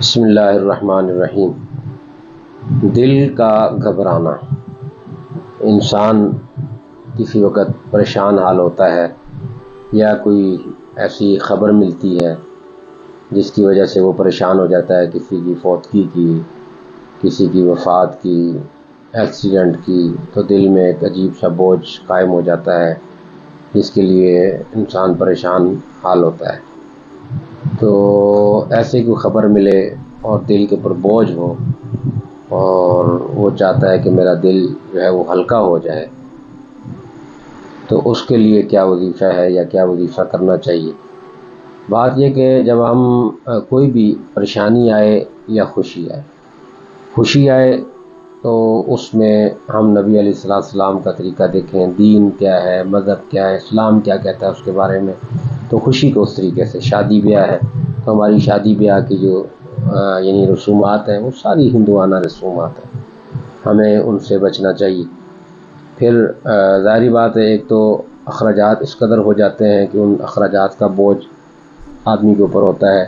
بسم اللہ الرحمن الرحیم۔ دل کا گھبرانا۔ انسان کسی وقت پریشان حال ہوتا ہے یا کوئی ایسی خبر ملتی ہے جس کی وجہ سے وہ پریشان ہو جاتا ہے، کسی کی فوتگی کی، کسی کی وفات کی، ایکسیڈنٹ کی، تو دل میں ایک عجیب سا بوجھ قائم ہو جاتا ہے جس کے لیے انسان پریشان حال ہوتا ہے۔ تو ایسے کوئی خبر ملے اور دل کے اوپر بوجھ ہو اور وہ چاہتا ہے کہ میرا دل جو ہے وہ ہلکا ہو جائے، تو اس کے لیے کیا وظیفہ ہے یا کیا وظیفہ کرنا چاہیے؟ بات یہ کہ جب ہم کوئی بھی پریشانی آئے یا خوشی آئے تو اس میں ہم نبی علیہ السلام کا طریقہ دیکھیں، دین کیا ہے، مذہب کیا ہے، اسلام کیا کہتا ہے اس کے بارے میں۔ تو خوشی کو اس طریقے سے، شادی بیاہ ہے تو ہماری شادی بیاہ کی جو یعنی رسومات ہیں وہ ساری ہندوانہ رسومات ہیں، ہمیں ان سے بچنا چاہیے۔ پھر ظاہری بات ہے، ایک تو اخراجات اس قدر ہو جاتے ہیں کہ ان اخراجات کا بوجھ آدمی کے اوپر ہوتا ہے۔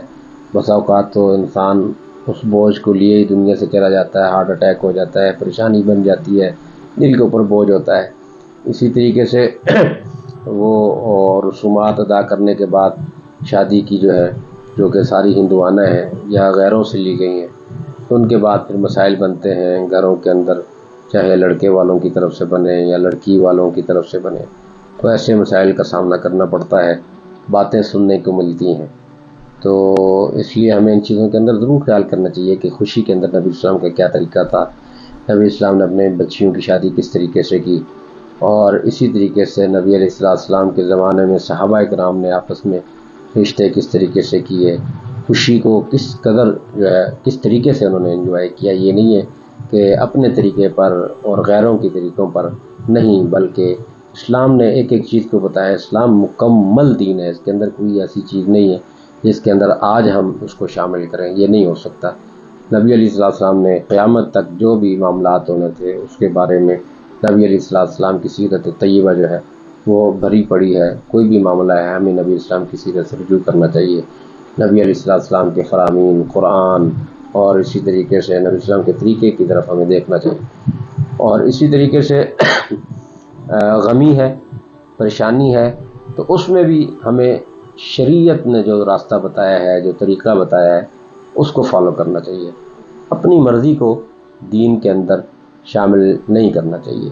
بسا اوقات تو انسان اس بوجھ کو لیے ہی دنیا سے چلا جاتا ہے، ہارٹ اٹیک ہو جاتا ہے، پریشانی بن جاتی ہے، دل کے اوپر بوجھ ہوتا ہے۔ اسی طریقے سے وہ رسومات ادا کرنے کے بعد شادی کی جو کہ ساری ہندوانہ ہیں یا غیروں سے لی گئی ہیں، تو ان کے بعد پھر مسائل بنتے ہیں گھروں کے اندر، چاہے لڑکے والوں کی طرف سے بنے یا لڑکی والوں کی طرف سے بنے، تو ایسے مسائل کا سامنا کرنا پڑتا ہے، باتیں سننے کو ملتی ہیں۔ تو اس لیے ہمیں ان چیزوں کے اندر ضرور خیال کرنا چاہیے کہ خوشی کے اندر نبی اسلام کا کیا طریقہ تھا، نبی اسلام نے اپنے بچیوں کی شادی کس طریقے سے کی، اور اسی طریقے سے نبی علیہ السلام کے زمانے میں صحابہ کرام نے آپس میں رشتے کس طریقے سے کیے، خوشی کو کس قدر کس طریقے سے انہوں نے انجوائے کیا۔ یہ نہیں ہے کہ اپنے طریقے پر اور غیروں کے طریقوں پر نہیں، بلکہ اسلام نے ایک ایک چیز کو بتایا۔ اسلام مکمل دین ہے، اس کے اندر کوئی ایسی چیز نہیں ہے جس کے اندر آج ہم اس کو شامل کریں، یہ نہیں ہو سکتا۔ نبی علیہ السلام نے قیامت تک جو بھی معاملات ہونے تھے اس کے بارے میں نبی علیہ السلام کی سیرت طیبہ جو ہے وہ بھری پڑی ہے۔ کوئی بھی معاملہ ہے ہمیں نبی اسلام کی سیرت سے رجوع کرنا چاہیے، نبی علیہ السلام کے فرامین، قرآن، اور اسی طریقے سے نبی اسلام کے طریقے کی طرف ہمیں دیکھنا چاہیے۔ اور اسی طریقے سے غمی ہے، پریشانی ہے، تو اس میں بھی ہمیں شریعت نے جو راستہ بتایا ہے، جو طریقہ بتایا ہے، اس کو فالو کرنا چاہیے۔ اپنی مرضی کو دین کے اندر شامل نہیں کرنا چاہیے۔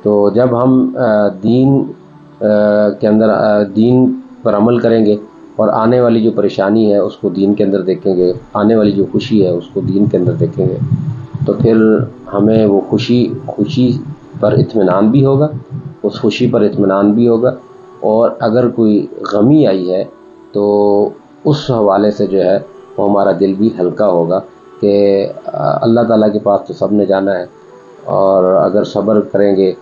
تو جب ہم دین کے اندر دین پر عمل کریں گے اور آنے والی جو پریشانی ہے اس کو دین کے اندر دیکھیں گے، آنے والی جو خوشی ہے اس کو دین کے اندر دیکھیں گے، تو پھر ہمیں وہ خوشی پر اطمینان بھی ہوگا، اس خوشی پر اطمینان بھی ہوگا، اور اگر کوئی غمی آئی ہے تو اس حوالے سے جو ہے وہ ہمارا دل بھی ہلکا ہوگا کہ اللہ تعالیٰ کے پاس تو سب نے جانا ہے، اور اگر صبر کریں گے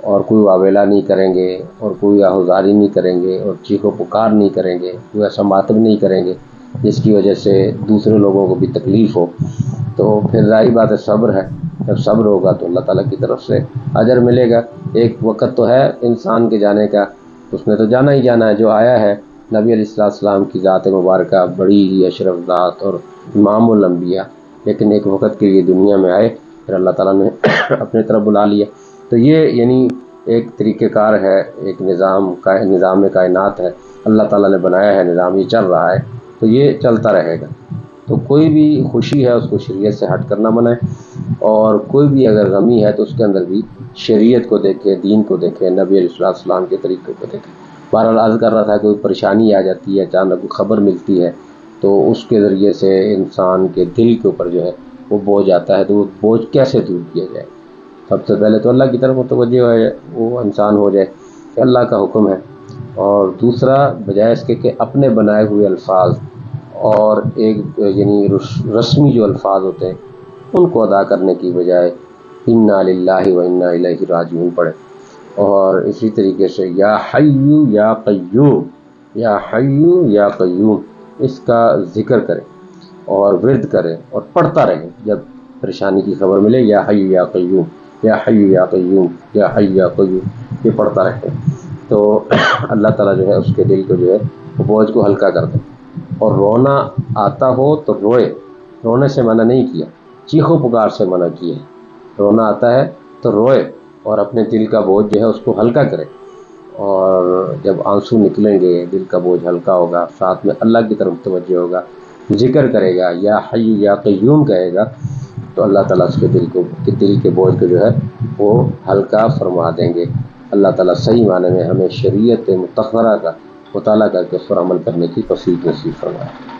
اور کوئی واویلا نہیں کریں گے اور کوئی آہوزاری نہیں کریں گے اور چیخ و پکار نہیں کریں گے، کوئی ایسا ماتم نہیں کریں گے جس کی وجہ سے دوسرے لوگوں کو بھی تکلیف ہو، تو پھر ظاہری بات ہے صبر ہے، جب صبر ہوگا تو اللہ تعالیٰ کی طرف سے اجر ملے گا۔ ایک وقت تو ہے انسان کے جانے کا، اس نے تو جانا ہی جانا ہے۔ جو آیا ہے نبی علیہ السلام کی ذات مبارکہ بڑی ہی اشرف ذات اور امام الانبیاء، لیکن ایک وقت کے لیے دنیا میں آئے، پھر اللہ تعالیٰ نے اپنے طرف بلا لیا۔ تو یہ یعنی ایک طریقہ کار ہے، ایک نظام کائنات ہے، اللہ تعالیٰ نے بنایا ہے نظام، یہ چل رہا ہے تو یہ چلتا رہے گا۔ تو کوئی بھی خوشی ہے اس کو شریعت سے ہٹ کرنا منع ہے، اور کوئی بھی اگر غمی ہے تو اس کے اندر بھی شریعت کو دیکھے، دین کو دیکھے، نبی علیہ السلام کے طریقے کو دیکھے۔ بہرحال عرض کر رہا تھا، کوئی پریشانی آ جاتی ہے، اچانک کوئی خبر ملتی ہے تو اس کے ذریعے سے انسان کے دل کے اوپر جو ہے وہ بوجھ آتا ہے، تو وہ بوجھ کیسے دور کیا جائے؟ سب سے پہلے تو اللہ کی طرف متوجہ ہے وہ انسان ہو جائے کہ اللہ کا حکم ہے، اور دوسرا بجائے اس کے کہ اپنے بنائے ہوئے الفاظ اور ایک یعنی رسمی جو الفاظ ہوتے ہیں ان کو ادا کرنے کی بجائے انا للہ و انا الیہ راجعون پڑھے، اور اسی طریقے سے یا حی یا قیوم، یا حی یا قیوم اس کا ذکر کرے اور ورد کرے اور پڑھتا رہے، جب پریشانی کی خبر ملے یا حی یا قیوم، یا حی یا قیوم، یا حی یا قیوم، یہ پڑھتا رہے، تو اللہ تعالیٰ جو ہے اس کے دل کو جو ہے وہ بوجھ کو ہلکا کر دے۔ اور رونا آتا ہو تو روئے، رونے سے منع نہیں کیا، چیخو پکار سے منع کیا ہے۔ رونا آتا ہے تو روئے اور اپنے دل کا بوجھ جو ہے اس کو ہلکا کرے، اور جب آنسو نکلیں گے دل کا بوجھ ہلکا ہوگا، ساتھ میں اللہ کی طرف توجہ ہوگا، ذکر کرے گا، یا حی یا قیوم کہے گا، تو اللہ تعالیٰ اس کے دل کے بوجھ کو جو ہے وہ ہلکا فرما دیں گے۔ اللہ تعالیٰ صحیح معنی میں ہمیں شریعت مطہرہ کا مطالعہ کر کے اس پر عمل کرنے کی توفیق نصیب فرمائے۔